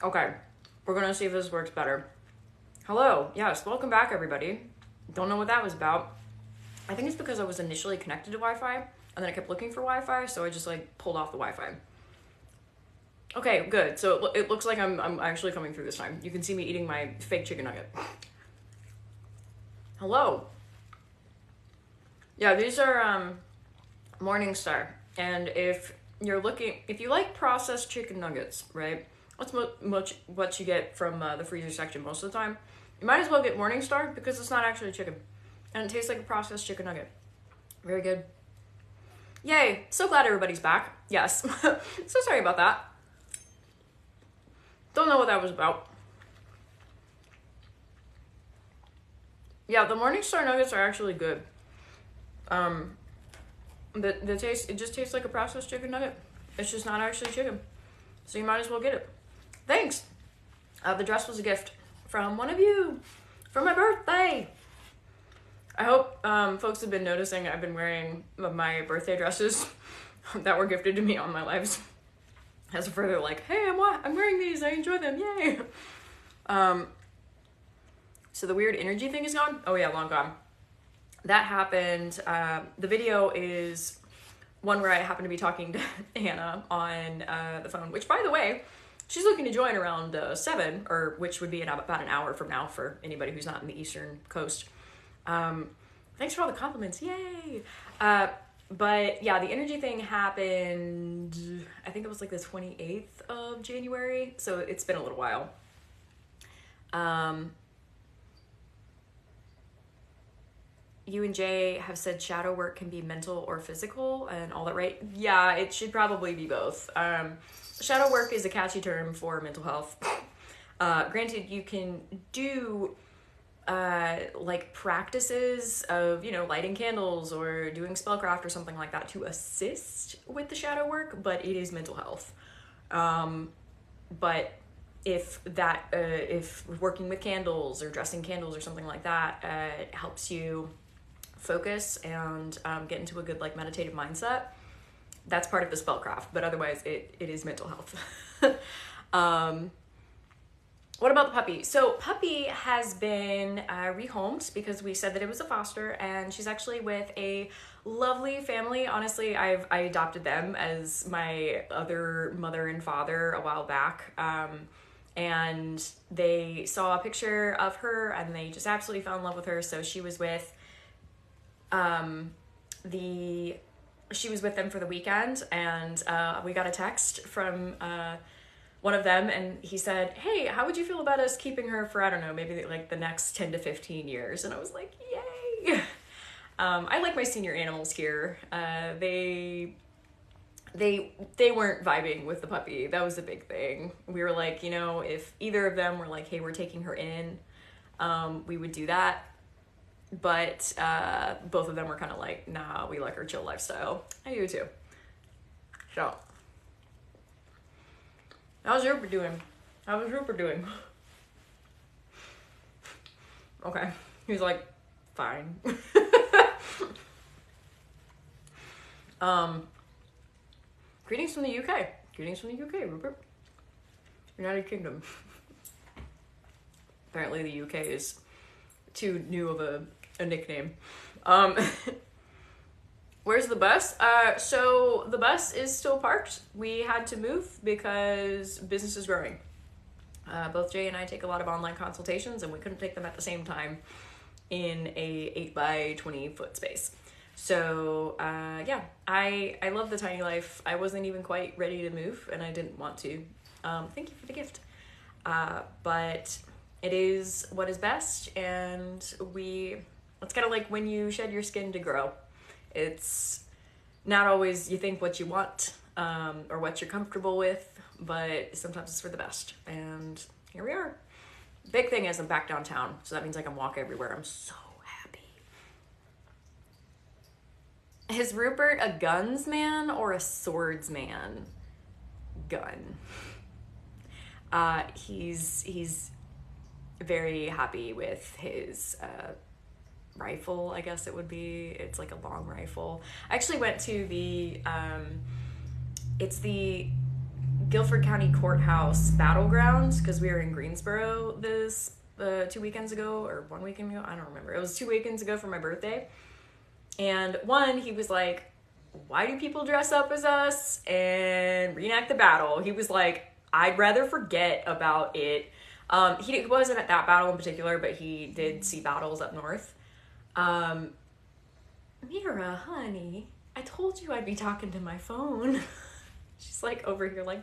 Okay, we're gonna see if this works better. Hello, yes, welcome back, everybody. Don't know what that was about. I think it's because I was initially connected to Wi-Fi, and then I kept looking for Wi-Fi, so I just like pulled off the Wi-Fi. Okay, good. So it looks like I'm actually coming through this time. You can see me eating my fake chicken nugget. Hello. Yeah, these are Morningstar, and if you like processed chicken nuggets, right? That's much what you get from the freezer section most of the time. You might as well get Morningstar because it's not actually chicken, and it tastes like a processed chicken nugget. Very good. Yay! So glad everybody's back. Yes. So sorry about that. Don't know what that was about. Yeah, the Morningstar nuggets are actually good. The taste, it just tastes like a processed chicken nugget. It's just not actually chicken. So you might as well get it. Thanks. The dress was a gift from one of you for my birthday. I hope folks have been noticing I've been wearing my birthday dresses that were gifted to me on my lives as a further like, hey, I'm wearing these, I enjoy them, yay. So the weird energy thing is gone? Oh yeah, long gone. That happened. The video is one where I happen to be talking to Hannah on the phone, which, by the way, she's looking to join around 7, or which would be about an hour from now for anybody who's not in the Eastern Coast. Thanks for all the compliments, yay! But yeah, the energy thing happened, I think it was like the 28th of January, so it's been a little while. You and Jay have said shadow work can be mental or physical and all that, right? Yeah, it should probably be both. Shadow work is a catchy term for mental health. Granted, you can do like practices of, lighting candles or doing spellcraft or something like that to assist with the shadow work, but it is mental health. But if working with candles or dressing candles or something like that helps you focus and get into a good like meditative mindset, that's part of the spellcraft, but otherwise it is mental health. What about the puppy? So puppy has been rehomed because we said that it was a foster, and she's actually with a lovely family. Honestly, I adopted them as my other mother and father a while back. And they saw a picture of her and they just absolutely fell in love with her. So she was with them for the weekend, and we got a text from one of them, and he said, hey, how would you feel about us keeping her for, I don't know, maybe like the next 10 to 15 years? And I was like, yay! I like my senior animals here. They weren't vibing with the puppy. That was a big thing. We were like, if either of them were like, hey, we're taking her in, we would do that. But both of them were kind of like, nah, we like our chill lifestyle. I do too. So, how's Rupert doing? How was Rupert doing? Okay. He's like, fine. Greetings from the UK. Greetings from the UK, Rupert. United Kingdom. Apparently the UK is too new of a nickname. Where's the bus? So the bus is still parked. We had to move because business is growing. Both Jay and I take a lot of online consultations, and we couldn't take them at the same time in a 8 by 20 foot space. So yeah, I love the tiny life. I wasn't even quite ready to move, and I didn't want to. Thank you for the gift. But it is what is best, and it's kind of like when you shed your skin to grow. It's not always you think what you want or what you're comfortable with, but sometimes it's for the best. And here we are. Big thing is I'm back downtown, so that means I can walk everywhere. I'm so happy. Is Rupert a guns man or a swords man? Gun. He's very happy with his rifle, I guess it would be. It's like a long rifle. I actually went to the it's the Guilford County Courthouse Battlegrounds, because we were in Greensboro this 2 weekends ago, or 1 weekend ago, I don't remember. It was 2 weekends ago for my birthday. And he was like, why do people dress up as us and reenact the battle? He was like, I'd rather forget about it. He wasn't at that battle in particular, but he did see battles up north. Mira, honey, I told you I'd be talking to my phone. She's like over here like,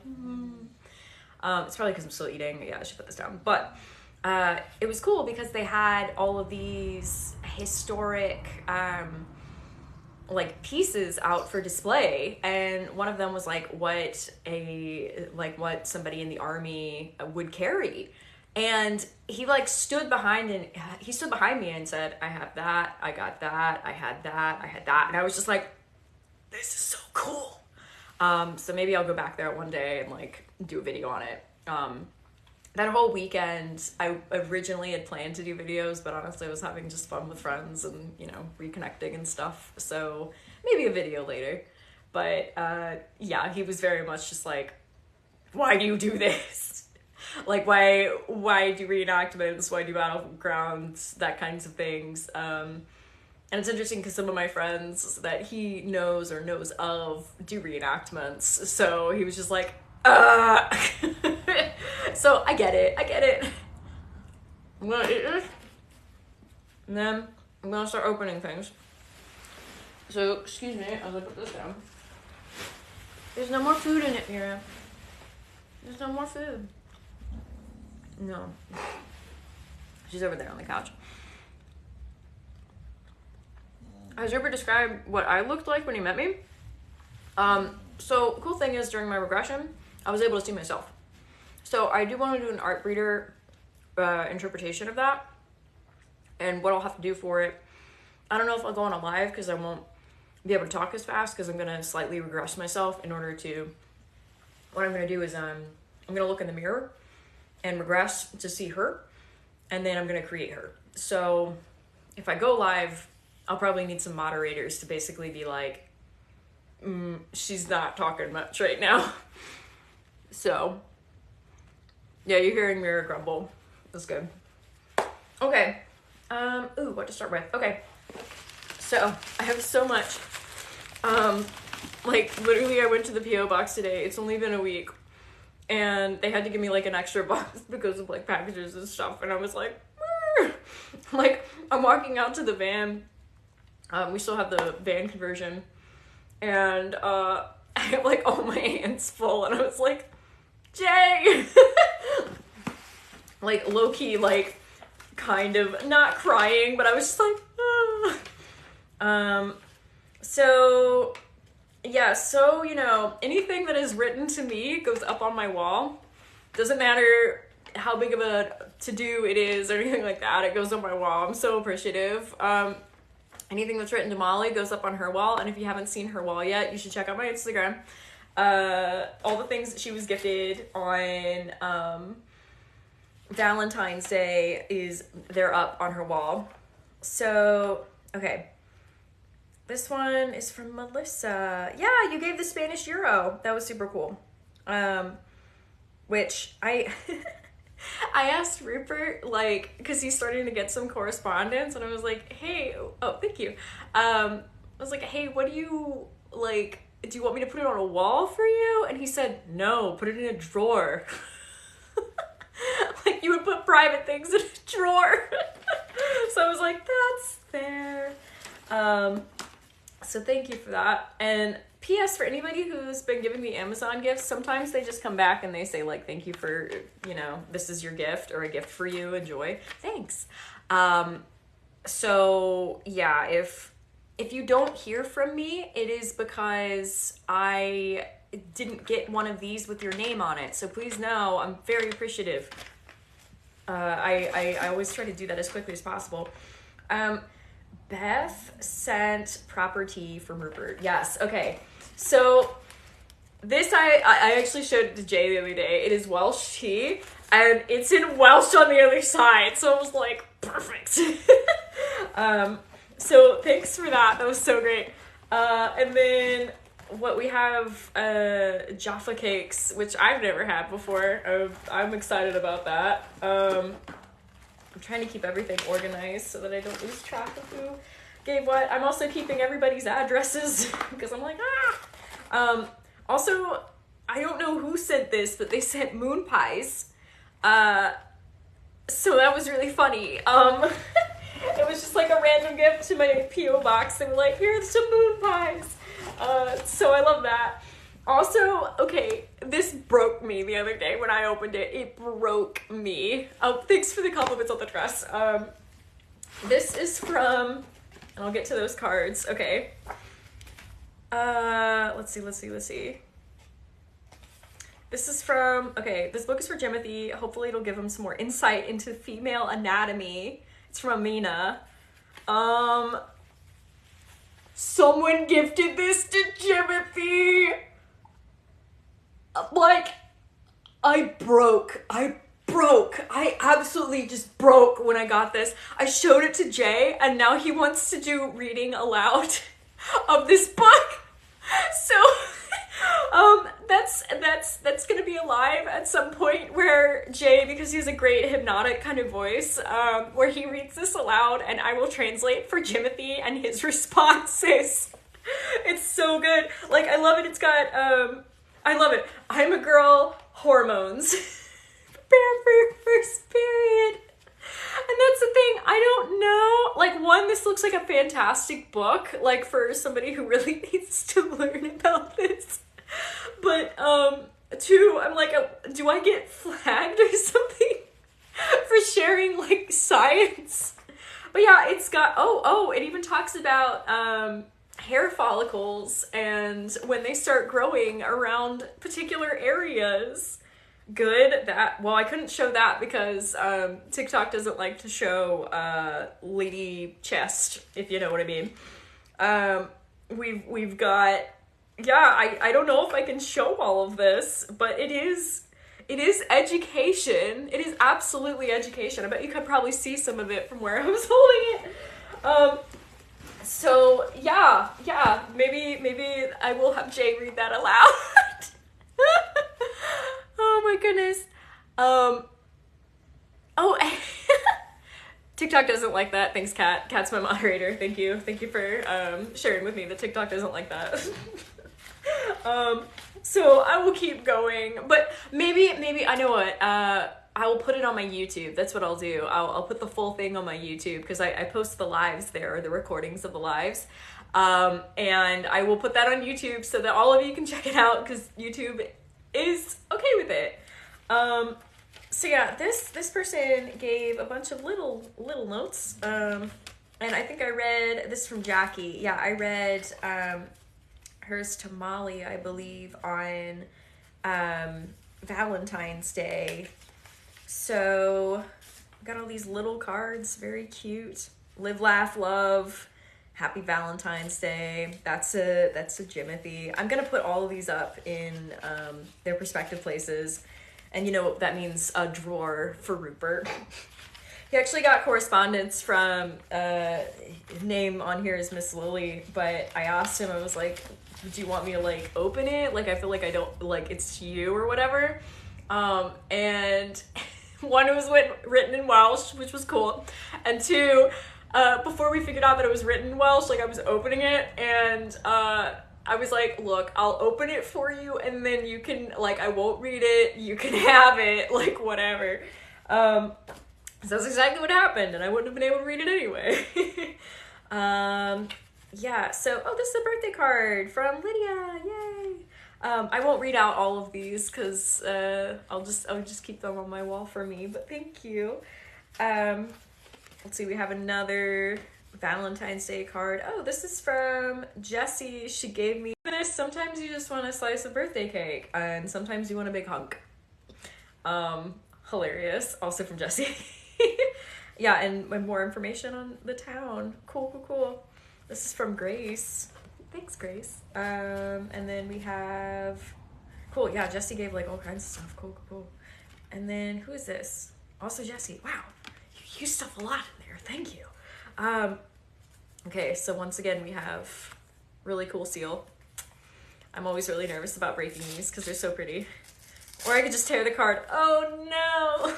It's probably because I'm still eating. Yeah, I should put this down. But it was cool because they had all of these historic like pieces out for display, and one of them was like what somebody in the army would carry. And he like stood behind me and said, I have that, I got that, I had that, I had that. And I was just like, this is so cool. So maybe I'll go back there one day and like do a video on it. That whole weekend, I originally had planned to do videos, but honestly I was having just fun with friends and, you know, reconnecting and stuff. So maybe a video later. But yeah, he was very much just like, why do you do this? Like, why do reenactments? Why do battlegrounds? That kinds of things. And it's interesting because some of my friends that he knows or knows of do reenactments. So he was just like, So I get it. I'm gonna eat this. And then I'm gonna start opening things. So, excuse me as I put this down. There's no more food in it, Mira. There's no more food. No. She's over there on the couch. Has Rupert described what I looked like when he met me? So cool thing is during my regression, I was able to see myself. So I do want to do an art breeder interpretation of that. And what I'll have to do for it, I don't know if I'll go on a live because I won't be able to talk as fast because I'm going to slightly regress myself in order to, what I'm going to do is I'm going to look in the mirror and regress to see her, and then I'm going to create her. So if I go live, I'll probably need some moderators to basically be like, she's not talking much right now. So yeah, you're hearing Mira grumble. That's good. Okay. What to start with? Okay. So I have so much. Like literally I went to the PO box today. It's only been a week. And they had to give me like an extra box because of like packages and stuff. And I was like, like I'm walking out to the van. We still have the van conversion. And I have like all my hands full. And I was like, Jay! Like low key, like kind of not crying, but I was just like, So yeah, so, you know, anything that is written to me goes up on my wall. Doesn't matter how big of a to-do it is or anything like that. It goes on my wall. I'm so appreciative. Anything that's written to Molly goes up on her wall. And if you haven't seen her wall yet, you should check out my Instagram. All the things that she was gifted on Valentine's Day they're up on her wall. So, okay. This one is from Melissa. Yeah, you gave the Spanish euro. That was super cool. Which I asked Rupert, like, because he's starting to get some correspondence, and I was like, hey, oh, thank you. I was like, hey, what do you, like, do you want me to put it on a wall for you? And he said, no, put it in a drawer. Like, you would put private things in a drawer. So I was like, that's fair. So thank you for that. And P.S. for anybody who's been giving me Amazon gifts, sometimes they just come back and they say like, thank you for, you know, this is your gift or a gift for you. Enjoy. Thanks. So yeah, if you don't hear from me, it is because I didn't get one of these with your name on it. So please know I'm very appreciative. I always try to do that as quickly as possible. Beth sent property from Rupert. Yes. Okay. So this I actually showed it to Jay the other day. It is Welsh tea and it's in Welsh on the other side. So I was like, perfect. So thanks for that. That was so great. And then what we have, Jaffa cakes, which I've never had before. I'm excited about that. I'm trying to keep everything organized so that I don't lose track of who gave what. I'm also keeping everybody's addresses because I'm like, also, I don't know who sent this, but they sent moon pies. So that was really funny. It was just like a random gift to my P.O. box. They were like, here's some moon pies. So I love that. Also, okay, this broke me the other day when I opened it. It broke me. Oh, thanks for the compliments on the dress. This is from, and I'll get to those cards. Okay. Let's see. This is from, okay, this book is for Jimothy. Hopefully it'll give him some more insight into female anatomy. It's from Amina. Someone gifted this to Jimothy. Like, I broke. I absolutely just broke when I got this. I showed it to Jay, and now he wants to do reading aloud of this book. So, that's gonna be alive at some point where Jay, because he has a great hypnotic kind of voice, where he reads this aloud and I will translate for Jimothy and his responses. It's so good. Like, I love it. It's got, I love it. I'm a girl, hormones. Prepare for your first period. And that's the thing, I don't know, like, one, this looks like a fantastic book, like, for somebody who really needs to learn about this, but, two, I'm like, do I get flagged or something for sharing, like, science? But yeah, it's got, it even talks about, hair follicles, and when they start growing around particular areas. Good. That, well, I couldn't show that because TikTok doesn't like to show lady chest, if you know what I mean. We've got, yeah, I don't know if I can show all of this, but it is education. It is absolutely education. I bet you could probably see some of it from where I was holding it. So yeah, maybe I will have Jay read that aloud. Oh my goodness. TikTok doesn't like that. Thanks, Kat. Kat's my moderator. Thank you for sharing with me that TikTok doesn't like that. So I will keep going, but maybe I know what. I will put it on my YouTube. That's what I'll do. I'll put the full thing on my YouTube because I post the lives there, or the recordings of the lives. And I will put that on YouTube so that all of you can check it out because YouTube is okay with it. So yeah, this person gave a bunch of little notes. And I think I read this from Jackie. Yeah, I read hers to Molly, I believe, on Valentine's Day. So got all these little cards, very cute. Live, laugh, love. Happy Valentine's Day. That's a Jimothy. I'm gonna put all of these up in their respective places, and you know that means a drawer for Rupert. He actually got correspondence from his name on here is Miss Lily, but I asked him, I was like, do you want me to like open it? Like I feel like I don't, like it's you or whatever. And one, it was written in Welsh, which was cool, and two, before we figured out that it was written in Welsh, like I was opening it and I was like, look, I'll open it for you and then you can, like, I won't read it, you can have it, like, whatever. So that's exactly what happened, and I wouldn't have been able to read it anyway. Yeah, so, this is a birthday card from Lydia, yay! I won't read out all of these because I'll just keep them on my wall for me, but thank you. Let's see, we have another Valentine's Day card. Oh, this is from Jessie. She gave me this. Sometimes you just want a slice of birthday cake, and sometimes you want a big hunk. Hilarious. Also from Jessie. Yeah, and more information on the town. Cool. This is from Grace. Thanks, Grace. And then we have, cool, yeah, Jessie gave like all kinds of stuff. Cool. And then who is this? Also Jessie. Wow, you use stuff a lot in there. Thank you. Okay, so once again we have really cool seal. I'm always really nervous about breaking these because they're so pretty. Or I could just tear the card. Oh no!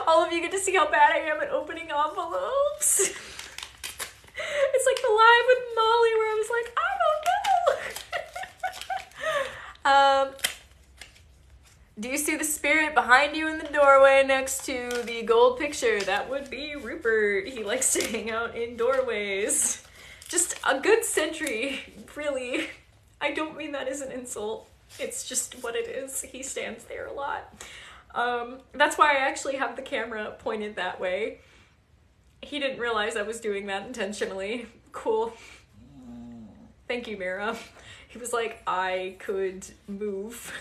All of you get to see how bad I am at opening envelopes. It's like the live with Molly where I was like, I don't know. Do you see the spirit behind you in the doorway next to the gold picture? That would be Rupert. He likes to hang out in doorways. Just a good sentry, really. I don't mean that as an insult. It's just what it is. He stands there a lot. That's why I actually have the camera pointed that way. He didn't realize I was doing that intentionally. Cool. Thank you, Mira. He was like, I could move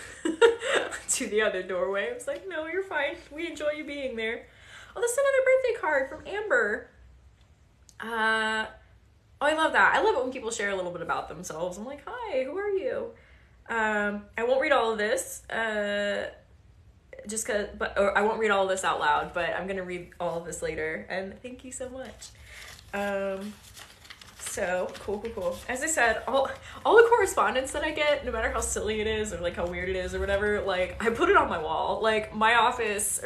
to the other doorway. I was like, no, you're fine. We enjoy you being there. Oh, this is another birthday card from Amber. Oh, I love that. I love it when people share a little bit about themselves. I'm like, hi, who are you? I won't read all of this, or I won't read all of this out loud, but I'm gonna read all of this later, and thank you so much. So cool. As I said, all the correspondence that I get, no matter how silly it is or like how weird it is or whatever, like I put it on my wall. Like my office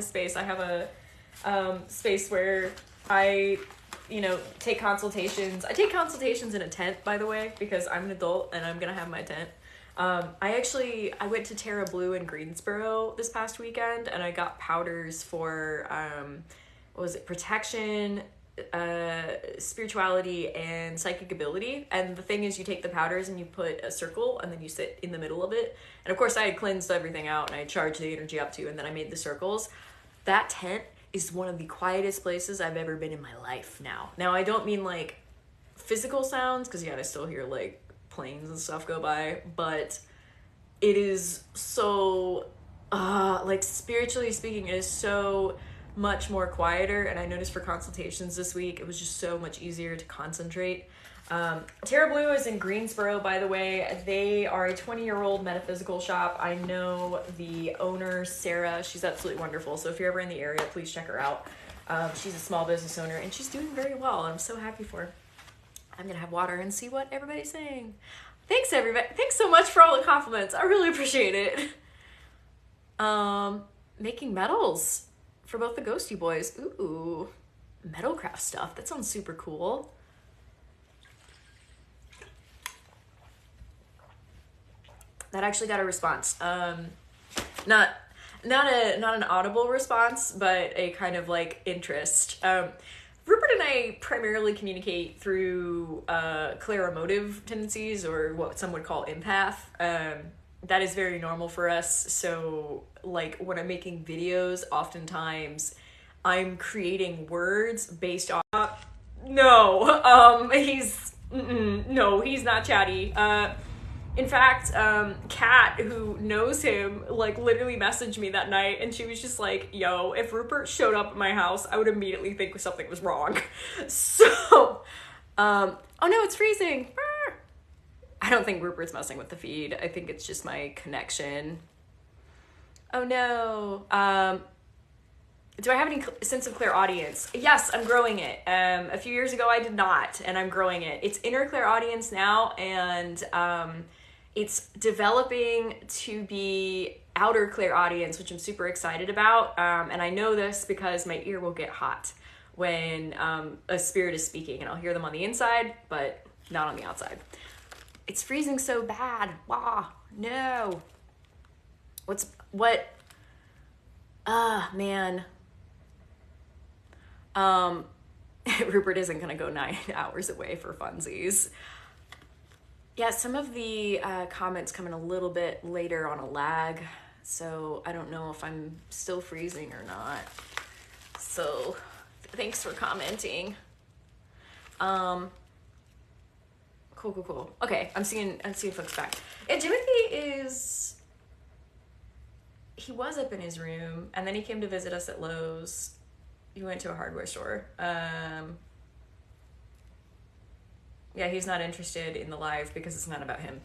space, I have a space where I take consultations. I take consultations in a tent, by the way, because I'm an adult and I'm gonna have my tent. I went to Terra Blue in Greensboro this past weekend, and I got powders for protection, spirituality, and psychic ability. And the thing is, you take the powders and you put a circle and then you sit in the middle of it. And of course I had cleansed everything out and I charged the energy up to, and then I made the circles. That tent is one of the quietest places I've ever been in my life now. Now, I don't mean like physical sounds, because I still hear like planes and stuff go by, but it is so, like spiritually speaking, it is so much more quieter. And I noticed for consultations this week, it was just so much easier to concentrate. Terra Blue is in Greensboro, by the way. They are a 20-year-old metaphysical shop. I know the owner, Sarah. She's absolutely wonderful. So if you're ever in the area, please check her out. She's a small business owner, and she's doing very well. I'm so happy for her. I'm gonna have water and see what everybody's saying. Thanks, everybody. Thanks so much for all the compliments. I really appreciate it. Making medals for both the Ghosty boys. Ooh, metalcraft stuff. That sounds super cool. That actually got a response. Not an audible response, but a kind of like interest. Rupert and I primarily communicate through clairimotive tendencies, or what some would call empath. That is very normal for us. So like when I'm making videos, oftentimes I'm creating words based off. No, he's not chatty. In fact, Kat, who knows him, like literally messaged me that night, and she was just like, yo, if Rupert showed up at my house, I would immediately think something was wrong. So, oh no, it's freezing. I don't think Rupert's messing with the feed. I think it's just my connection. Oh no. Do I have any sense of clairaudience? Yes, I'm growing it. A few years ago I did not, and I'm growing it. It's inner clairaudience now, and it's developing to be outer clairaudience, which I'm super excited about. And I know this because my ear will get hot when a spirit is speaking, and I'll hear them on the inside, but not on the outside. It's freezing so bad. Wow, no. Man. Rupert isn't gonna go 9 hours away for funsies. Yeah, some of the comments come in a little bit later on a lag, so I don't know if I'm still freezing or not. So thanks for commenting. Cool. Okay, I'm seeing folks back. Yeah, Timothy he was up in his room, and then he came to visit us at Lowe's. He went to a hardware store. Yeah, he's not interested in the live because it's not about him.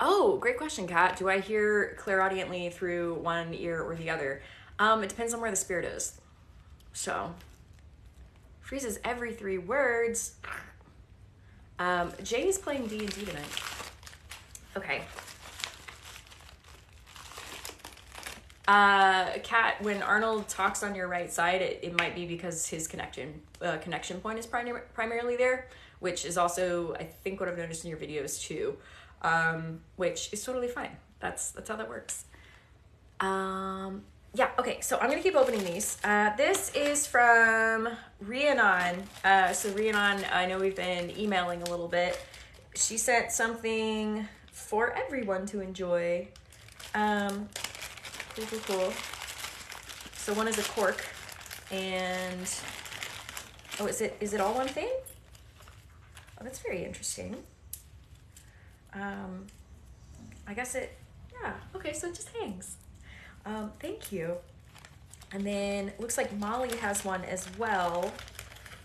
Oh, great question, Kat. Do I hear clairaudiently through one ear or the other? It depends on where the spirit is. So, Freezes every 3 words. Jay's playing D&D tonight. Okay. Kat, when Arnold talks on your right side, it might be because his connection point is primarily there, which is also, I think, what I've noticed in your videos too, which is totally fine. That's how that works. Yeah, okay, so I'm gonna keep opening these. This is from Rhiannon. So Rhiannon, I know we've been emailing a little bit. She sent something for everyone to enjoy. Cool. So one is a cork, and oh, is it all one thing? Oh, that's very interesting. I guess yeah, okay, so it just hangs. Thank you. And then looks like Molly has one as well,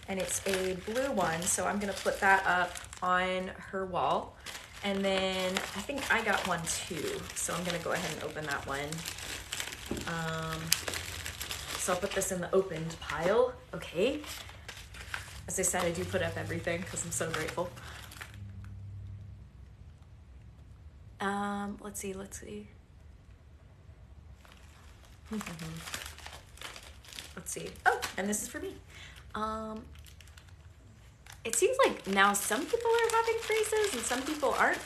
and it's a blue one, so I'm gonna put that up on her wall. And then I think I got one too, so I'm gonna go ahead and open that one. So I'll put this in the opened pile. Okay. As I said, I do put up everything because I'm so grateful. Let's see. Let's see. Oh, and this is for me. It seems like now some people are having phrases and some people aren't.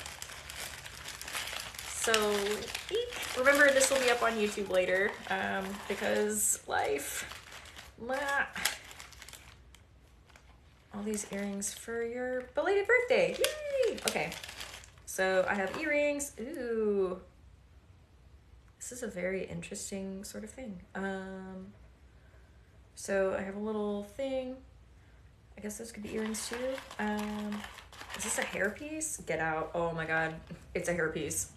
So, eek. Remember, this will be up on YouTube later, because life. Blah. All these earrings for your belated birthday. Yay! Okay, so I have earrings. Ooh. This is a very interesting sort of thing. So I have a little thing. I guess those could be earrings too. Is this a hairpiece? Get out. Oh my god. It's a hairpiece.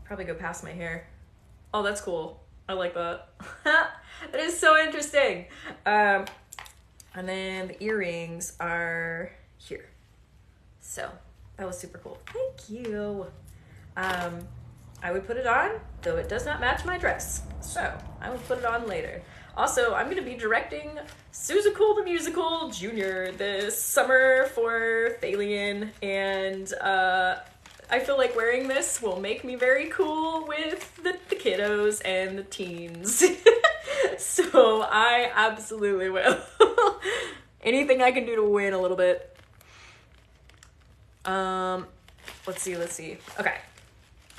Probably go past my hair. Oh, that's cool. I like that. That is so interesting. And then the earrings are here. So that was super cool. Thank you. I would put it on, though it does not match my dress. So I will put it on later. Also, I'm going to be directing Seussical the Musical Junior this summer for Thalian, and I feel like wearing this will make me very cool with the kiddos and the teens. So I absolutely will. Anything I can do to win a little bit. Let's see. Okay.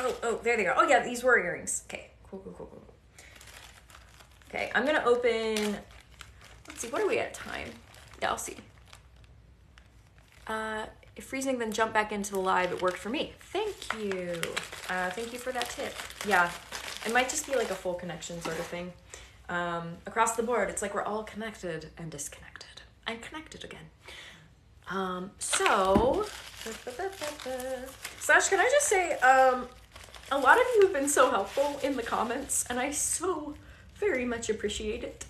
Oh, there they are. Oh yeah, these were earrings. Okay, cool. Okay, I'm gonna open, let's see, what are we at time? Yeah, I'll see. If freezing then jump back into the live, it worked for me. Thank you. Thank you for that tip. Yeah, it might just be like a full connection sort of thing. Across the board, it's like we're all connected and disconnected. And connected again. So, Slash, can I just say, a lot of you have been so helpful in the comments, and I so very much appreciate it.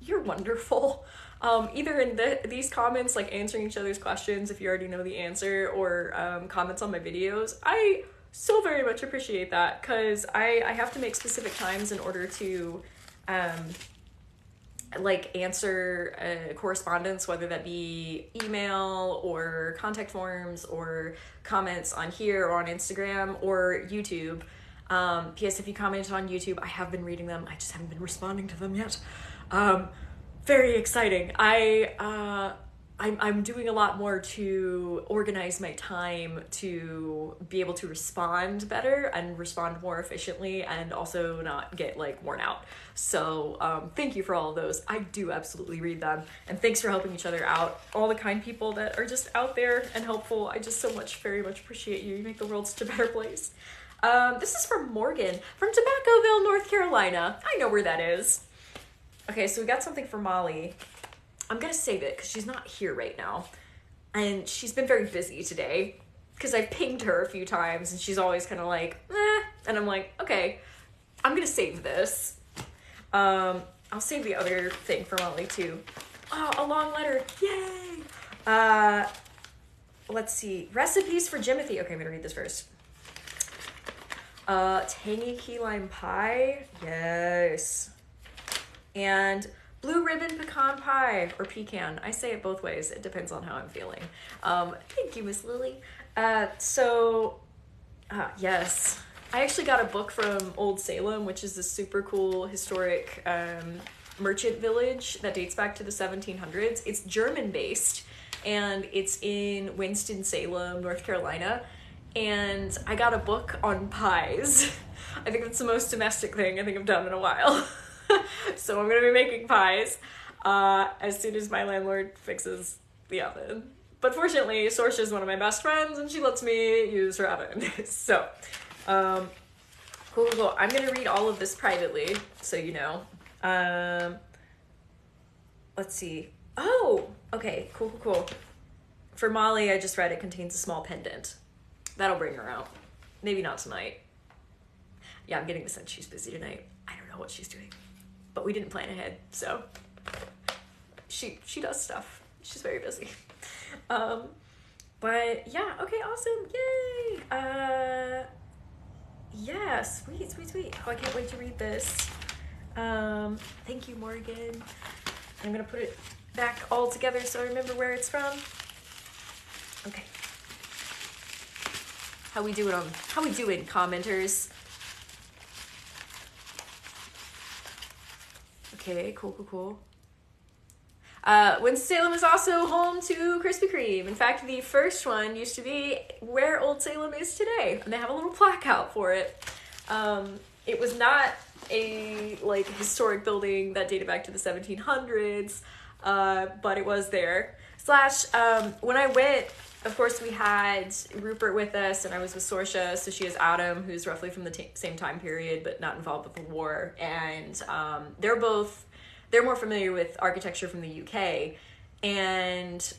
You're wonderful. Either in these comments, like answering each other's questions if you already know the answer, or comments on my videos. I so very much appreciate that, because I have to make specific times in order to like answer correspondence, whether that be email or contact forms or comments on here or on Instagram or YouTube. P.S. if you commented on YouTube, I have been reading them. I just haven't been responding to them yet. Very exciting. I'm doing a lot more to organize my time to be able to respond better and respond more efficiently and also not get like worn out. So thank you for all of those. I do absolutely read them, and thanks for helping each other out. All the kind people that are just out there and helpful. I just very much appreciate you. You make the world such a better place. This is from Morgan from Tobaccoville, North Carolina. I know where that is. Okay, so we got something for Molly. I'm gonna save it because she's not here right now, and she's been very busy today because I've pinged her a few times and she's always kind of like, and I'm like, okay, I'm gonna save this. I'll save the other thing for Molly too. Oh, a long letter, yay! Let's see, recipes for Jimothy. Okay, I'm gonna read this first. Tangy key lime pie, yes. And Blue ribbon pecan pie, or pecan. I say it both ways. It depends on how I'm feeling. Thank you, Miss Lily. Yes. I actually got a book from Old Salem, which is a super cool historic merchant village that dates back to the 1700s. It's German-based, and it's in Winston-Salem, North Carolina. And I got a book on pies. I think it's the most domestic thing I think I've done in a while. So I'm going to be making pies as soon as my landlord fixes the oven. But fortunately, Sorsha is one of my best friends, and she lets me use her oven. So, cool. I'm going to read all of this privately, so you know. Let's see. Oh, okay, cool. For Molly, I just read it contains a small pendant. That'll bring her out. Maybe not tonight. Yeah, I'm getting the sense she's busy tonight. I don't know what she's doing. But we didn't plan ahead, so she does stuff. She's very busy. But yeah, okay, awesome. Yay! Yeah, sweet. Oh, I can't wait to read this. Thank you, Morgan. I'm gonna put it back all together so I remember where it's from. Okay. How we doing, commenters? Okay, cool. Winston-Salem is also home to Krispy Kreme. In fact, the first one used to be where Old Salem is today, and they have a little plaque out for it. It was not a historic building that dated back to the 1700s, but it was there. When I went, of course, we had Rupert with us, and I was with Sorsha, so she has Adam, who's roughly from the same time period, but not involved with the war, and they're more familiar with architecture from the UK, and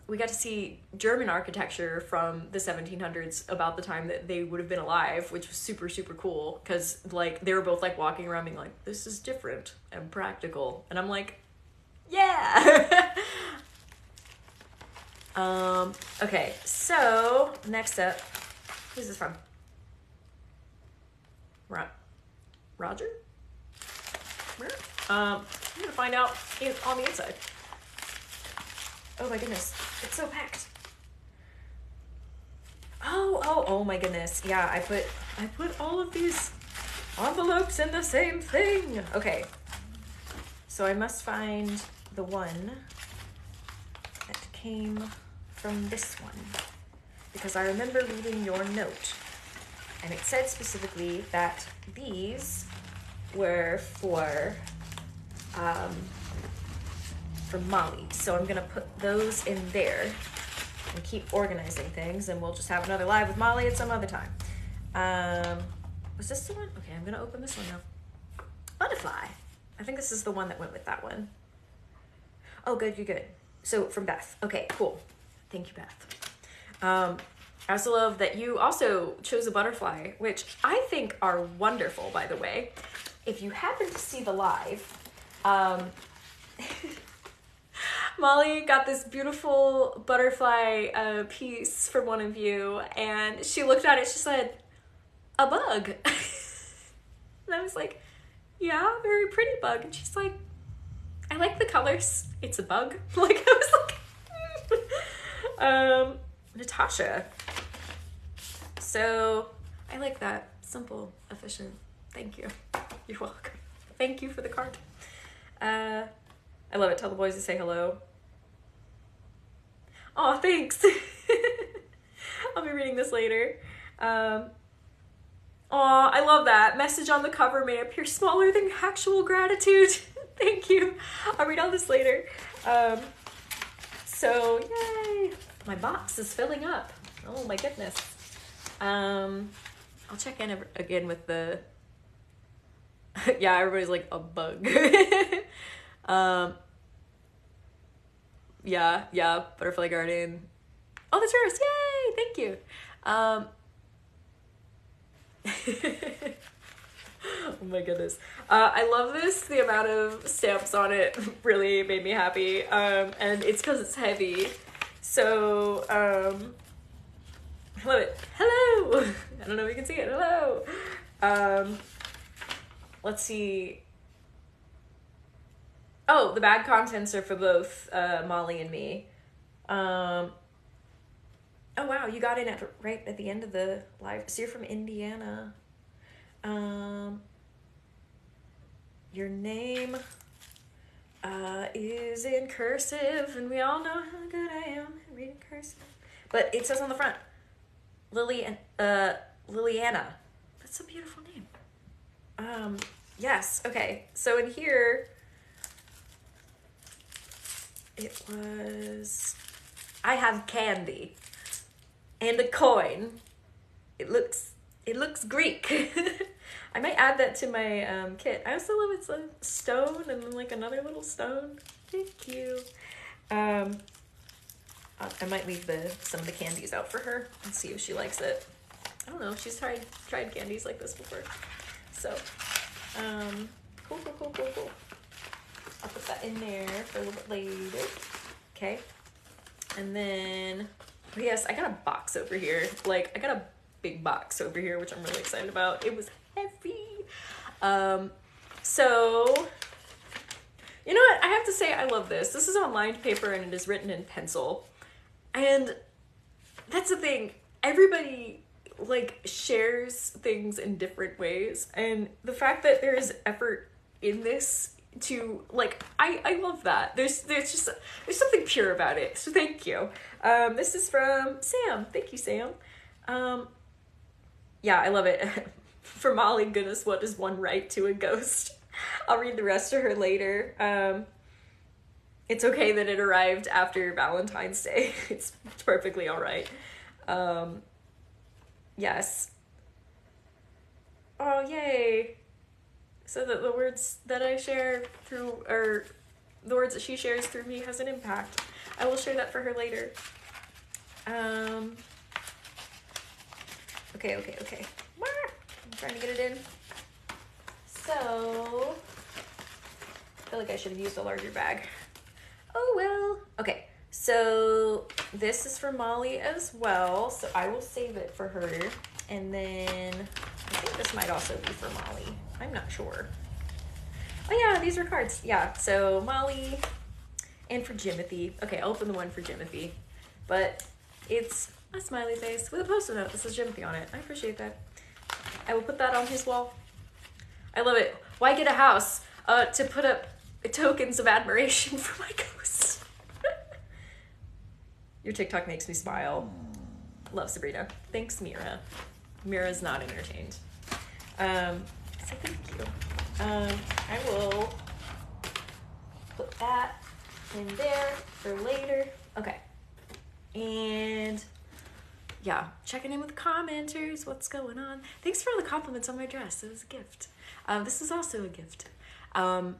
we got to see German architecture from the 1700s about the time that they would have been alive, which was super, super cool, because they were both walking around being like, this is different and practical, and I'm like, yeah. Okay, so next up, who's this from? Roger? Where? I'm gonna find out on the inside. Oh my goodness, it's so packed. Oh my goodness. Yeah, I put all of these envelopes in the same thing. Okay, so I must find the one that came from this one, because I remember reading your note, and it said specifically that these were for Molly. So I'm gonna put those in there and keep organizing things, and we'll just have another live with Molly at some other time. Was this the one? Okay, I'm gonna open this one now. Butterfly. I think this is the one that went with that one. Oh, good, you're good. So from Beth. Okay, cool. Thank you, Beth. I also love that you also chose a butterfly, which I think are wonderful, by the way. If you happen to see the live, Molly got this beautiful butterfly piece from one of you, and she looked at it, she said, a bug. And I was like, yeah, very pretty bug. And she's like, I like the colors. It's a bug. I was like, Natasha. So I like that. Simple, efficient. Thank you. You're welcome. Thank you for the card. I love it. Tell the boys to say hello. Oh, thanks. I'll be reading this later. I love that. Message on the cover may appear smaller than actual gratitude. Thank you. I'll read all this later. So, yay. My box is filling up. Oh my goodness. I'll check in again with the... yeah, everybody's like, a bug. Yeah, Butterfly Garden. Oh, that's yours. Yay, thank you. Oh my goodness. I love this. The amount of stamps on it really made me happy. And it's because it's heavy. So, I love it. Hello! I don't know if you can see it. Hello! Let's see. Oh, the bad contents are for both Molly and me. Oh wow, you got in right at the end of the live. So you're from Indiana. Your name is in cursive, and we all know how good I am at reading cursive. But it says on the front, Liliana. That's a beautiful name. Yes, okay. So in here, it was, I have candy and a coin. It looks Greek. I might add that to my kit. I also love it's a stone and then like another little stone. Thank you. I might leave some of the candies out for her and see if she likes it. I don't know. She's tried candies like this before. So, cool. I'll put that in there for a little bit later. Okay. And then, yes, I got a box over here. Like, I got a big box over here, which I'm really excited about. It was heavy. So, you know what? I have to say I love this. This is on lined paper and it is written in pencil. And that's the thing. Everybody, like, shares things in different ways. And the fact that there is effort in this to, like, I love that. There's something pure about it. So thank you. This is from Sam. Thank you, Sam. Yeah, I love it. For Molly, goodness, what is one right to a ghost? I'll read the rest to her later. It's okay that it arrived after Valentine's Day. It's perfectly all right. Yes. Oh, yay. So that the words that I share through, or the words that she shares through me has an impact. I will share that for her later. Okay. I'm trying to get it in. So, I feel like I should have used a larger bag. Oh well. Okay, so this is for Molly as well. So I will save it for her. And then I think this might also be for Molly. I'm not sure. Oh yeah, these are cards. Yeah, so Molly and for Jimothy. Okay, I'll open the one for Jimothy. But it's a smiley face with a post-it note that says Jimothy on it. I appreciate that. I will put that on his wall. I love it. Why get a house? To put up tokens of admiration for my ghost. Your TikTok makes me smile. Love, Sabrina. Thanks, Mira. Mira's not entertained. So thank you. I will put that in there for later. Okay. And yeah, checking in with the commenters. What's going on? Thanks for all the compliments on my dress. It was a gift. This is also a gift. I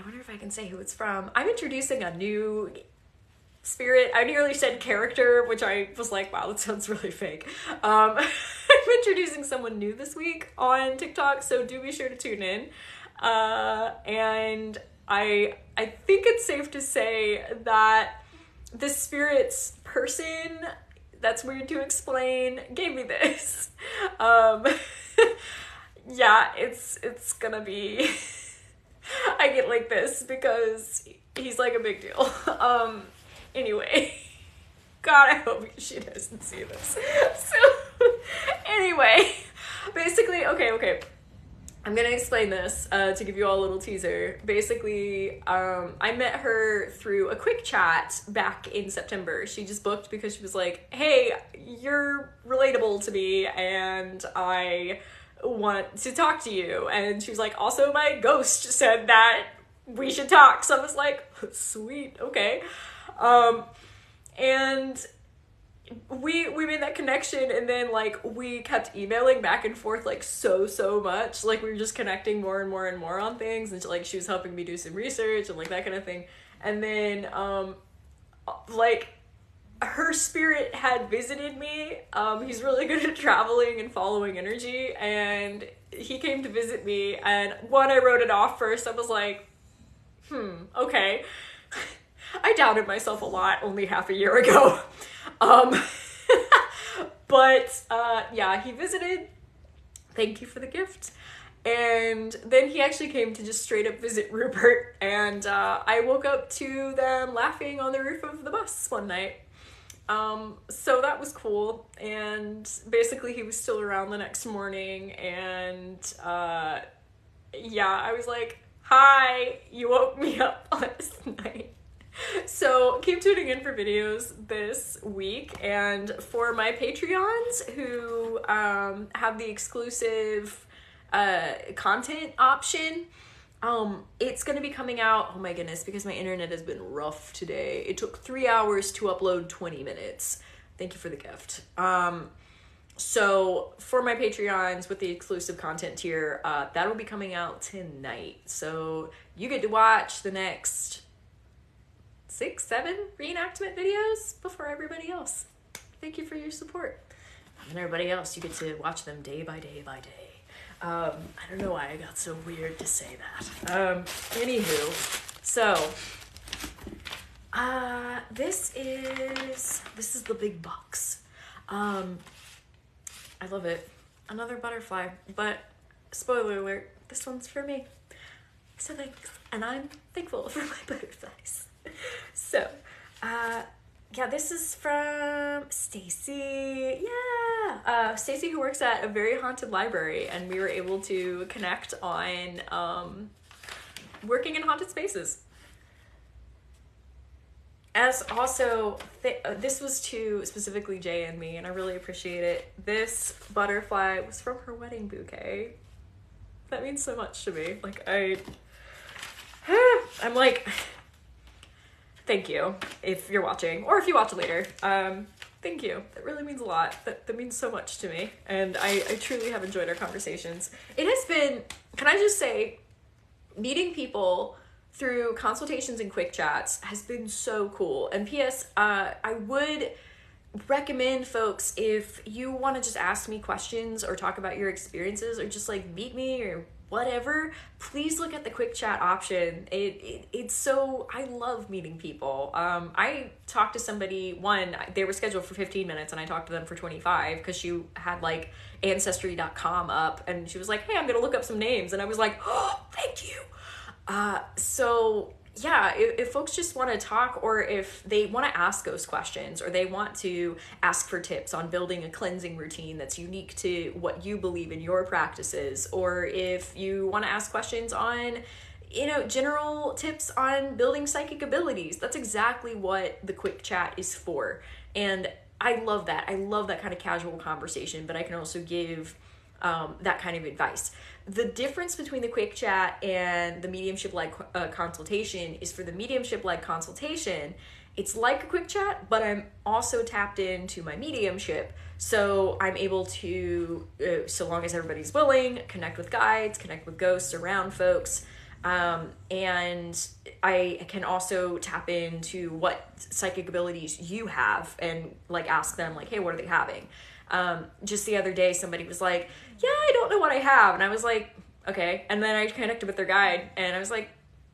wonder if I can say who it's from. I'm introducing a new spirit. I nearly said character, which I was like, wow, that sounds really fake. I'm introducing someone new this week on TikTok, so do be sure to tune in. And I think it's safe to say that the spirit's person, that's weird to explain, gave me this. Yeah, it's gonna be I get like this because he's like a big deal. Anyway, God, I hope she doesn't see this. So, anyway, basically, okay. I'm gonna explain this to give you all a little teaser. Basically, I met her through a quick chat back in September. She just booked because she was like, hey, you're relatable to me and I want to talk to you. And she was like, also my ghost said that we should talk. So I was like, sweet, okay. And we made that connection, and then like we kept emailing back and forth like so much. Like we were just connecting more and more on things, and like she was helping me do some research and like that kind of thing. And then like her spirit had visited me. He's really good at traveling and following energy, and he came to visit me, and I wrote it off first. I was like, okay. I doubted myself a lot only half a year ago. But yeah, he visited. Thank you for the gift. And then he actually came to just straight up visit Rupert, and I woke up to them laughing on the roof of the bus one night. So that was cool, and basically he was still around the next morning, and yeah, I was like, hi, you woke me up last night. So keep tuning in for videos this week, and for my Patreons who have the exclusive content option, it's gonna be coming out, oh my goodness, because my internet has been rough today. It took 3 hours to upload 20 minutes. Thank you for the gift. So for my Patreons with the exclusive content tier, that'll be coming out tonight. So you get to watch the next 6, 7 reenactment videos before everybody else. Thank you for your support. And everybody else, you get to watch them day by day by day. I don't know why I got so weird to say that. Anywho, so, this is the big box. I love it. Another butterfly, but spoiler alert, this one's for me. So thanks, and I'm thankful for my butterflies. So, yeah, this is from Stacy. Yeah, Stacy, who works at a very haunted library, and we were able to connect on working in haunted spaces. As also, this was to specifically Jay and me, and I really appreciate it. This butterfly was from her wedding bouquet. That means so much to me. Like, I'm like, thank you if you're watching, or if you watch later. Thank you. That really means a lot. That means so much to me, and I truly have enjoyed our conversations. It has been, can I just say, meeting people through consultations and quick chats has been so cool. And P.S., I would recommend folks, if you want to just ask me questions or talk about your experiences or just like meet me or whatever, please look at the quick chat option. It's so, I love meeting people. I talked to somebody, they were scheduled for 15 minutes and I talked to them for 25 because she had like ancestry.com up, and she was like, hey, I'm gonna look up some names, and I was like, oh, thank you. So yeah, if folks just want to talk, or if they want to ask ghost questions, or they want to ask for tips on building a cleansing routine that's unique to what you believe in your practices, or if you want to ask questions on, general tips on building psychic abilities, that's exactly what the quick chat is for. And I love that. I love that kind of casual conversation, but I can also give that kind of advice. The difference between the quick chat and the mediumship-like consultation is, for the mediumship-like consultation, it's like a quick chat, but I'm also tapped into my mediumship. So I'm able to, so long as everybody's willing, connect with guides, connect with ghosts around folks. And I can also tap into what psychic abilities you have and like ask them like, hey, what are they having? Just the other day, somebody was like, yeah, I don't know what I have. And I was like, okay. And then I connected with their guide and I was like,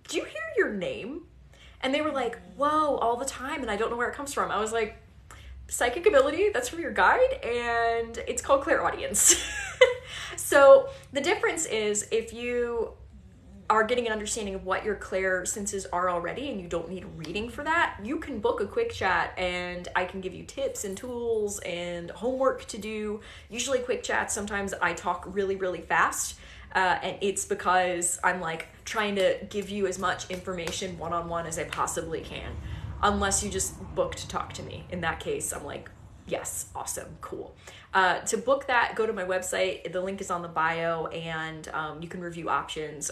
do you hear your name? And they were like, whoa, all the time. And I don't know where it comes from. I was like, psychic ability, that's from your guide, and it's called clairaudience. So the difference is, if you are getting an understanding of what your clair senses are already and you don't need a reading for that, you can book a quick chat and I can give you tips and tools and homework to do. Usually quick chats, sometimes I talk really, really fast. And it's because I'm like trying to give you as much information one-on-one as I possibly can, unless you just book to talk to me. In that case, I'm like, yes, awesome, cool. To book that, go to my website. The link is on the bio, and you can review options.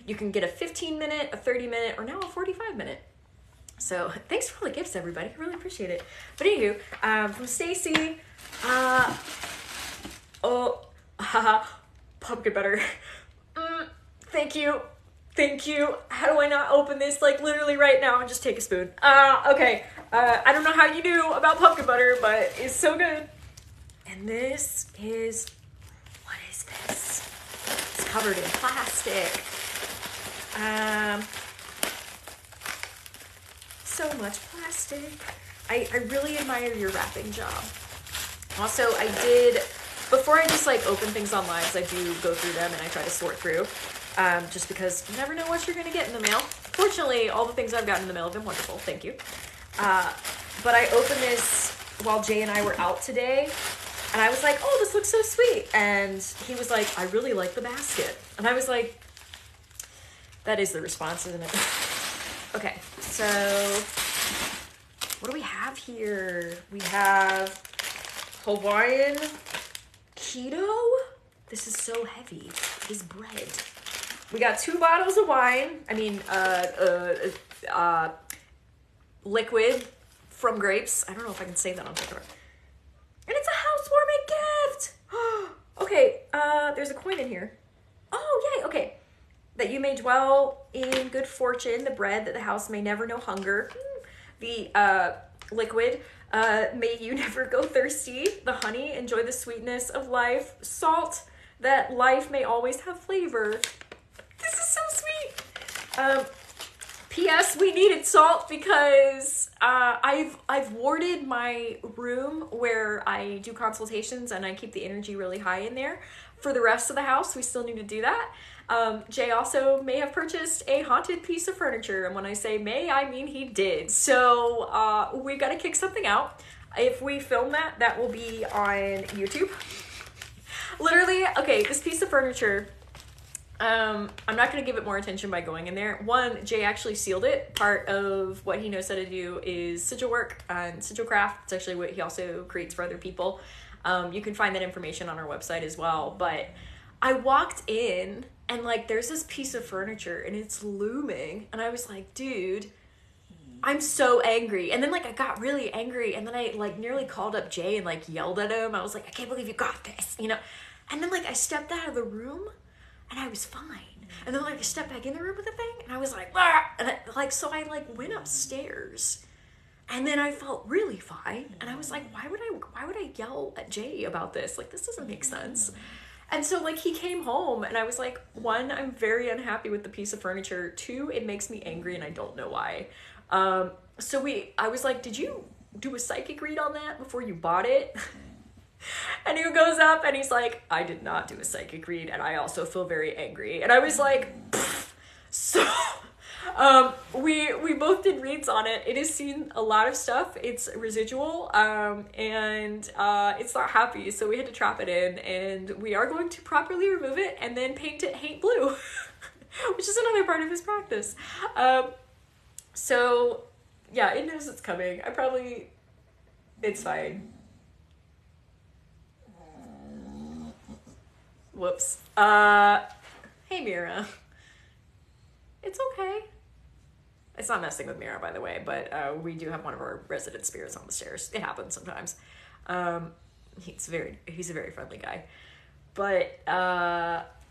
You can get a 15-minute, a 30-minute, or now a 45-minute. So thanks for all the gifts, everybody. I really appreciate it. But anywho, from Stacy, pumpkin butter. Thank you. How do I not open this like literally right now and just take a spoon? Okay. I don't know how you knew about pumpkin butter, but it's so good. And this is, what is this? It's covered in plastic. So much plastic. I really admire your wrapping job. Also, I did before I just like open things online, I do go through them and I try to sort through, just because you never know what you're gonna get in the mail. Fortunately, all the things I've gotten in the mail have been wonderful. Thank you. But I opened this while Jay and I were out today, and I was like, oh, this looks so sweet. And he was like, I really like the basket. And I was like, that is the response, isn't it? Okay, so what do we have here? We have Hawaiian keto. This is so heavy. It is bread. We got 2 bottles of wine. I mean, liquid from grapes. I don't know if I can say that on camera. And it's a housewarming gift. Okay, there's a coin in here. Oh, yay, okay. That you may dwell in good fortune, the bread, that the house may never know hunger. The liquid, may you never go thirsty. The honey, enjoy the sweetness of life. Salt, that life may always have flavor. This is so sweet. P.S. We needed salt because I've warded my room where I do consultations and I keep the energy really high in there. For the rest of the house, we still need to do that. Jay also may have purchased a haunted piece of furniture, and when I say may, I mean he did. So we got to kick something out. If we film that, that will be on YouTube. Literally, okay, this piece of furniture, I'm not going to give it more attention by going in there. One, Jay actually sealed it. Part of what he knows how to do is sigil work and sigil craft. It's actually what he also creates for other people. You can find that information on our website as well. But I walked in and like there's this piece of furniture and it's looming. And I was like, dude, I'm so angry. And then like I got really angry and then I like nearly called up Jay and like yelled at him. I was like, I can't believe you got this, you know? And then like I stepped out of the room and I was fine. And then like I stepped back in the room with the thing and I was like, ah! And so I like went upstairs and then I felt really fine. And I was like, why would I yell at Jay about this? Like, this doesn't make sense. And so like he came home and I was like, 1, I'm very unhappy with the piece of furniture. 2, it makes me angry and I don't know why. So I was like, did you do a psychic read on that before you bought it? And he goes up and he's like, I did not do a psychic read and I also feel very angry. And I was like, pfft. So we both did reads on it. It has seen a lot of stuff. It's residual and it's not happy. So we had to trap it in and we are going to properly remove it and then paint it haint blue, which is another part of his practice. So yeah, it knows it's coming. It's fine. Whoops. Hey, Mira. It's okay. It's not messing with Mira, by the way, but we do have one of our resident spirits on the stairs. It happens sometimes. He's a very friendly guy. But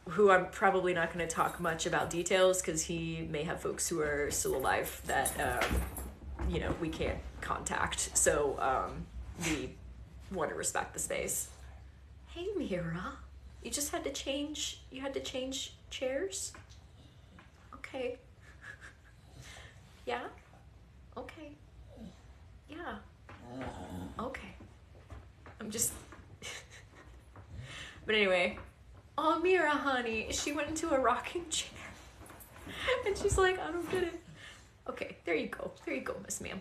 who I'm probably not going to talk much about details because he may have folks who are still alive that, we can't contact. So we want to respect the space. Hey, Mira. You just had to change chairs? Okay. Yeah? Okay. Yeah. Okay. I'm just... But anyway. Oh, Mira, honey. She went into a rocking chair. And she's like, I don't get it. Okay, there you go. There you go, Miss Ma'am.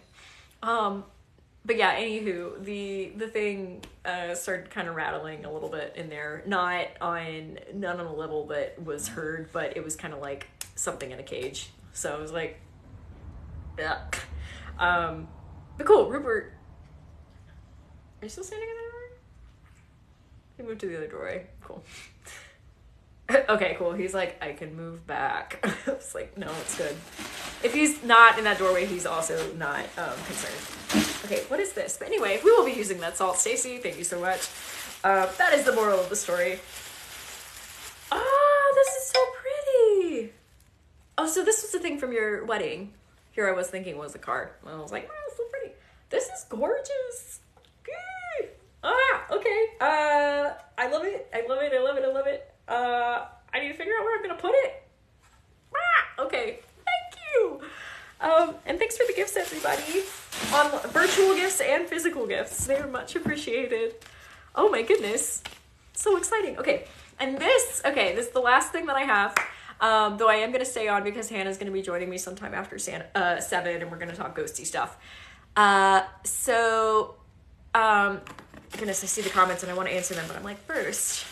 But yeah, anywho, the thing started kind of rattling a little bit in there. Not on a level that was heard, but it was kind of like something in a cage. So I was like, yeah. But cool, Rupert. Are you still standing in that door? He moved to the other doorway. Cool. Okay, cool. He's like, I can move back. I was like, no, it's good. If he's not in that doorway, he's also not concerned. Okay, what is this? But anyway, we will be using that salt. Stacy, thank you so much. That is the moral of the story. Oh, this is so pretty. Oh, so this was the thing from your wedding. Here I was thinking was a card. And I was like, oh, it's so pretty. This is gorgeous. Okay. I love it. I love it. I love it. I love it. I need to figure out where I'm going to put it. Okay. Thank you. And thanks for the gifts, everybody. Virtual gifts and physical gifts. They are much appreciated. Oh my goodness. So exciting. Okay, and this is the last thing that I have. Though I am going to stay on because Hannah's going to be joining me sometime after 7, and we're going to talk ghosty stuff. Goodness, I see the comments and I want to answer them, but I'm like, first,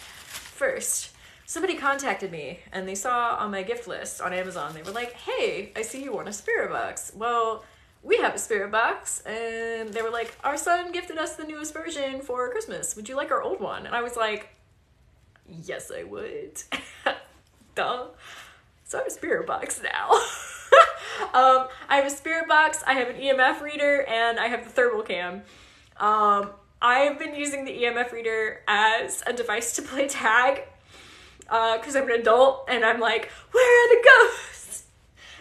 somebody contacted me and they saw on my gift list on Amazon, they were like, hey, I see you want a spirit box. Well, we have a spirit box, and they were like, our son gifted us the newest version for Christmas. Would you like our old one? And I was like, yes, I would. Duh. So I have a spirit box now. I have a spirit box, I have an EMF reader, and I have the thermal cam. I've been using the EMF reader as a device to play tag, because I'm an adult, and I'm like, where are the ghosts?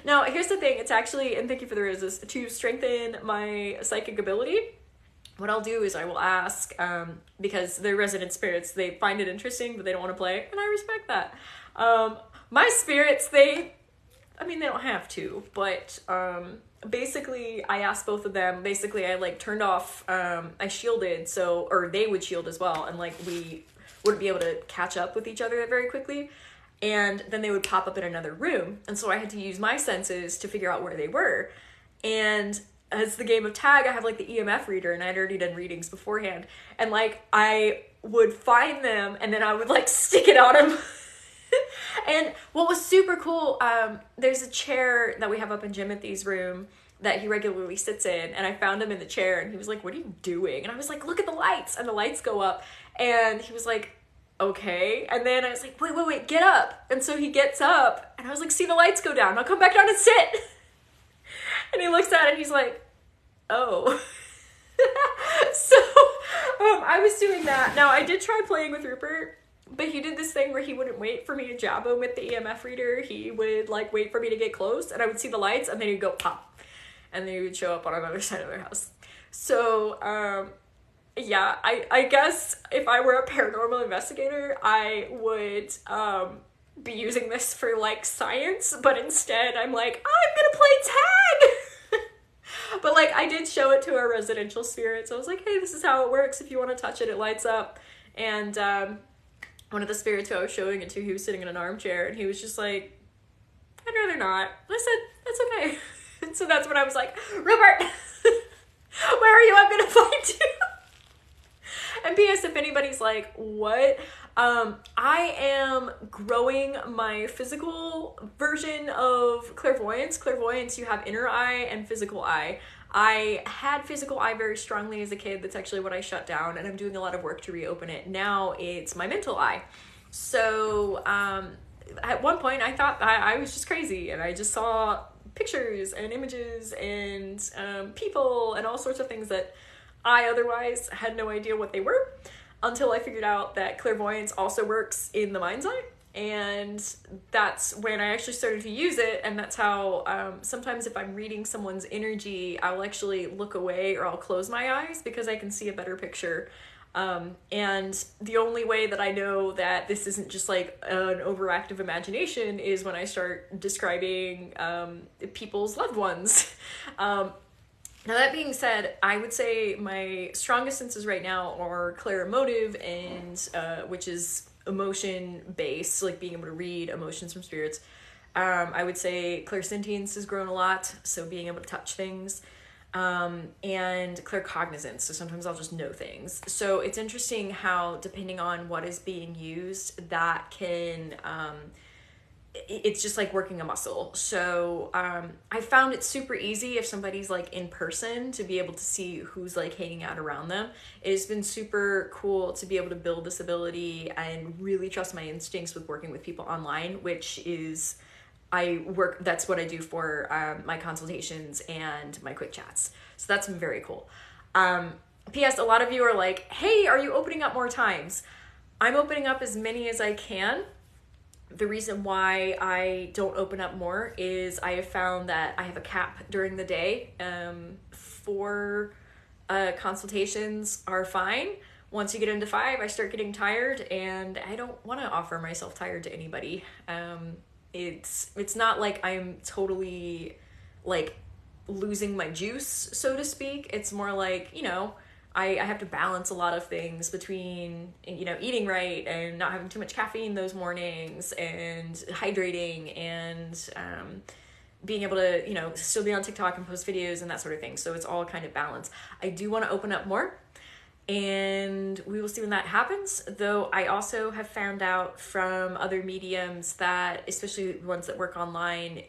Now, here's the thing, it's actually, and thank you for the roses, to strengthen my psychic ability. What I'll do is I will ask, because they're resident spirits, they find it interesting, but they don't want to play, and I respect that. My spirits, they don't have to, but basically I asked both of them. Basically I like turned off, I shielded, or they would shield as well, and like we wouldn't be able to catch up with each other very quickly, and then they would pop up in another room, and so I had to use my senses to figure out where they were. And as the game of tag, I have like the EMF reader, and I'd already done readings beforehand, and like I would find them and then I would like stick it on them. And what was super cool, there's a chair that we have up in Jimothy's room that he regularly sits in, and I found him in the chair, and he was like, what are you doing? And I was like, look at the lights, and the lights go up, and he was like, okay. And then I was like, wait, get up. And so he gets up, and I was like, see the lights go down, I'll come back down and sit. And he looks at it, and he's like, oh. So I was doing that. Now, I did try playing with Rupert, but he did this thing where he wouldn't wait for me to jab him with the EMF reader. He would like wait for me to get close, and I would see the lights, and then he'd go pop, and then he would show up on another side of their house. So yeah, I guess if I were a paranormal investigator, I would be using this for like science, but instead I'm like, I'm gonna play tag. But like I did show it to our residential spirits. I was like, hey, this is how it works. If you want to touch it, it lights up. And one of the spirits who I was showing it to, he was sitting in an armchair, and he was just like, I'd rather not. I said, that's okay. And so that's when I was like, Rupert, where are you? I'm gonna find you. And P.S. if anybody's like, what? I am growing my physical version of clairvoyance. Clairvoyance, you have inner eye and physical eye. I had physical eye very strongly as a kid. That's actually what I shut down, and I'm doing a lot of work to reopen it. Now it's my mental eye. So at one point I thought I was just crazy, and I just saw pictures and images and people and all sorts of things that I otherwise had no idea what they were, until I figured out that clairvoyance also works in the mind's eye. And that's when I actually started to use it, and that's how sometimes if I'm reading someone's energy, I'll actually look away or I'll close my eyes because I can see a better picture. And the only way that I know that this isn't just like an overactive imagination is when I start describing people's loved ones. Now that being said, I would say my strongest senses right now are clairemotive, and which is emotion based, like being able to read emotions from spirits. I would say clairsentience has grown a lot, so being able to touch things, and claircognizance, so sometimes I'll just know things. So it's interesting how, depending on what is being used, that can it's just like working a muscle. So I found it super easy if somebody's like in person to be able to see who's like hanging out around them. It's been super cool to be able to build this ability and really trust my instincts with working with people online, which is that's what I do for my consultations and my quick chats. So that's been very cool. P.S. a lot of you are like, hey, are you opening up more times? I'm opening up as many as I can. The reason why I don't open up more is I have found that I have a cap during the day. 4 consultations are fine. Once you get into 5, I start getting tired, and I don't want to offer myself tired to anybody. It's not like I'm totally like losing my juice, so to speak. It's more like, I have to balance a lot of things between, you know, eating right and not having too much caffeine those mornings and hydrating and being able to, you know, still be on TikTok and post videos and that sort of thing. So it's all kind of balanced. I do want to open up more, and we will see when that happens. Though I also have found out from other mediums that, especially ones that work online,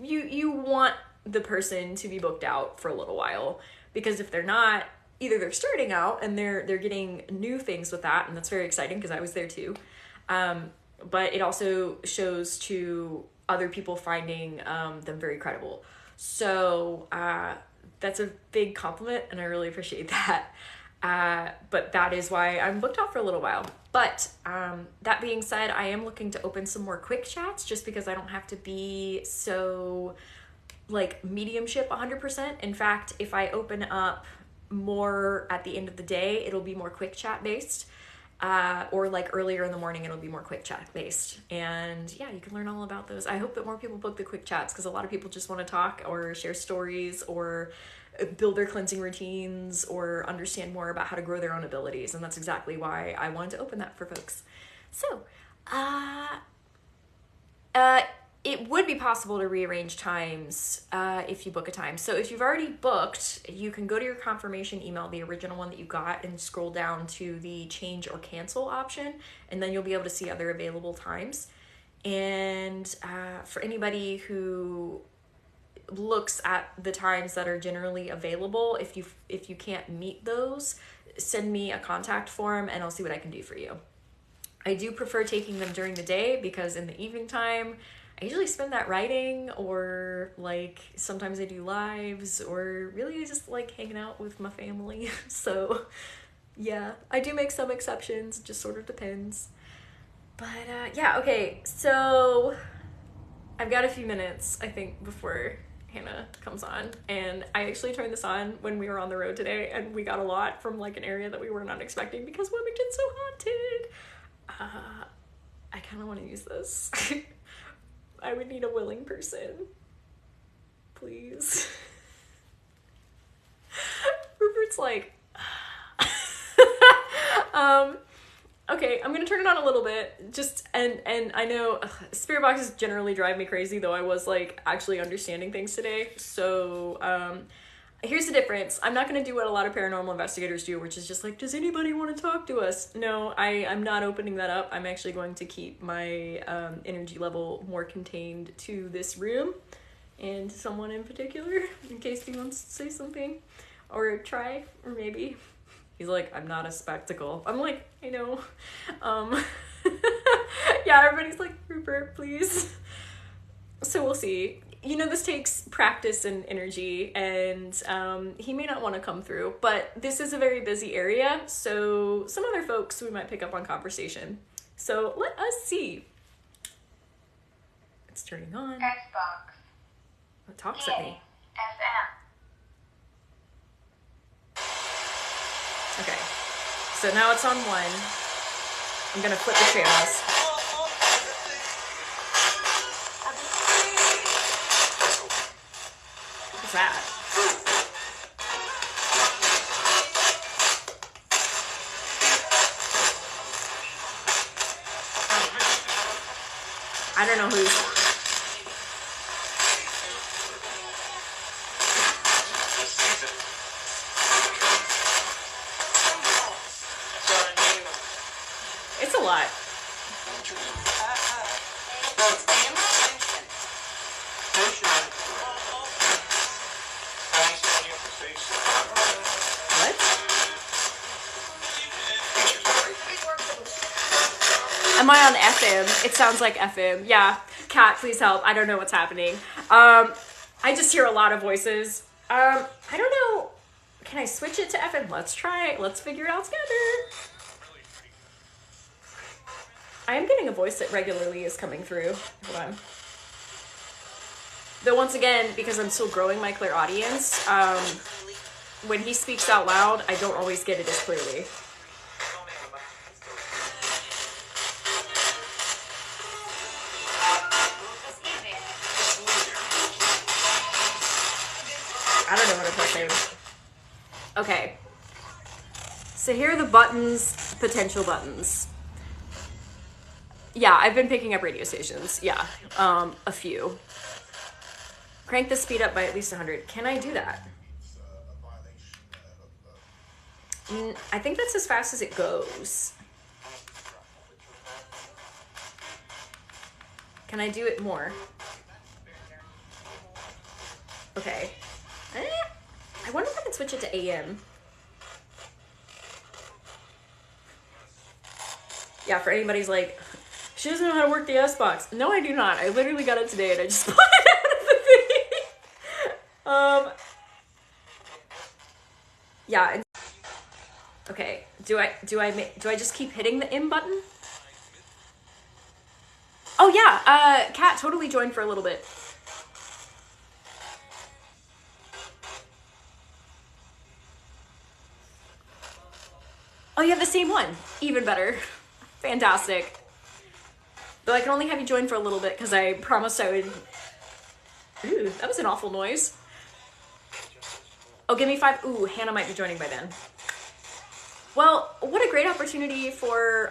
you want the person to be booked out for a little while, because if they're not, either they're starting out and they're getting new things with that, and that's very exciting because I was there too. But it also shows to other people finding them very credible. So that's a big compliment, and I really appreciate that. But that is why I'm booked out for a little while. But that being said, I am looking to open some more quick chats, just because I don't have to be so like mediumship 100%. In fact, if I open up more at the end of the day, it'll be more quick chat based. Or like earlier in the morning, it'll be more quick chat based. And yeah, you can learn all about those. I hope that more people book the quick chats, because a lot of people just want to talk or share stories or build their cleansing routines or understand more about how to grow their own abilities. And that's exactly why I wanted to open that for folks. So, it would be possible to rearrange times if you book a time. So if you've already booked, you can go to your confirmation email, the original one that you got, and scroll down to the change or cancel option, and then you'll be able to see other available times. And for anybody who looks at the times that are generally available, if you can't meet those, send me a contact form and I'll see what I can do for you. I do prefer taking them during the day, because in the evening time, I usually spend that writing, or like sometimes I do lives, or really just like hanging out with my family. So yeah, I do make some exceptions, just sort of depends. But yeah, okay, so I've got a few minutes, I think, before Hannah comes on, and I actually turned this on when we were on the road today, and we got a lot from like an area that we were not expecting, because Wilmington's so haunted. I kind of want to use this. I would need a willing person. Please. Rupert's like, okay, I'm gonna turn it on a little bit. Just, and I know spirit boxes generally drive me crazy, though I was like actually understanding things today. So, here's the difference. I'm not going to do what a lot of paranormal investigators do, which is just like, does anybody want to talk to us? No, I'm not opening that up. I'm actually going to keep my energy level more contained to this room and someone in particular, in case he wants to say something or try, or maybe. He's like, I'm not a spectacle. I'm like, I know. Yeah, everybody's like, Rupert, please. So we'll see. You know, this takes practice and energy, and he may not want to come through, but this is a very busy area, so some other folks we might pick up on conversation. So let us see. It's turning on. Xbox. It talks at me. FM. Okay, so now it's on 1. I'm gonna flip the channels. What's that? I don't know who's... It's a lot. What? Am I on FM? It sounds like FM. Yeah. Cat, please help. I don't know what's happening. I just hear a lot of voices. I don't know. Can I switch it to FM? Let's try it. Let's figure it out together. I am getting a voice that regularly is coming through. Hold on. Though once again, because I'm still growing my clairaudience, when he speaks out loud, I don't always get it as clearly. I don't know what I'm pushing. Okay. So here are the buttons, potential buttons. Yeah, I've been picking up radio stations. Yeah, a few. Crank the speed up by at least 100. Can I do that? I think that's as fast as it goes. Can I do it more? Okay. I wonder if I can switch it to AM. Yeah, for anybody's like, she doesn't know how to work the S box. No, I do not. I literally got it today and I just pulled it out of the thing. Yeah. And okay. Do I just keep hitting the M button? Oh yeah. Kat totally joined for a little bit. Oh, you have the same one. Even better. Fantastic. Though I can only have you join for a little bit because I promised I would. Ooh, that was an awful noise. Oh, give me 5. Ooh, Hannah might be joining by then. Well, what a great opportunity for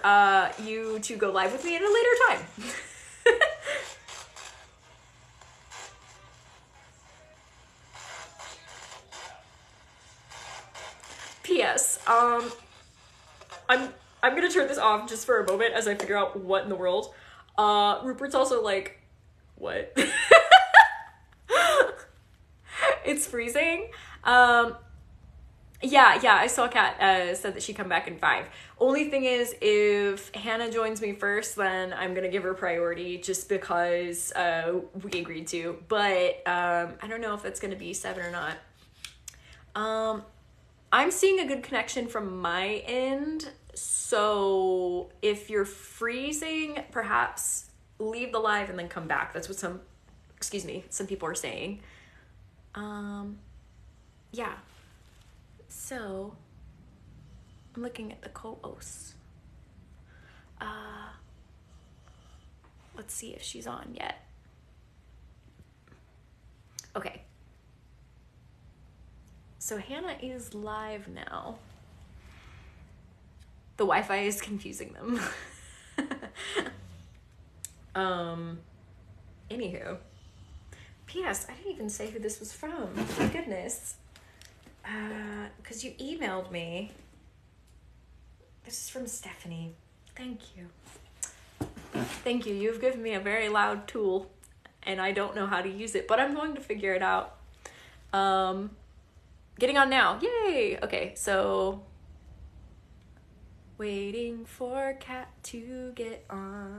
you to go live with me at a later time. P.S. I'm gonna turn this off just for a moment as I figure out what in the world. Rupert's also like, what? It's freezing. Yeah, I saw Kat said that she'd come back in 5. Only thing is, if Hannah joins me first, then I'm gonna give her priority just because we agreed to. But I don't know if that's gonna be 7 or not. I'm seeing a good connection from my end, so if you're freezing, perhaps leave the live and then come back. That's what some people are saying. Yeah. So, I'm looking at the co-hosts. Let's see if she's on yet. Okay. So Hannah is live now. The Wi-Fi is confusing them. Anywho. P.S. I didn't even say who this was from. Thank goodness. Because you emailed me. This is from Stephanie. Thank you. Thank you. You've given me a very loud tool, and I don't know how to use it, but I'm going to figure it out. Getting on now. Yay! Okay, so waiting for Kat to get on.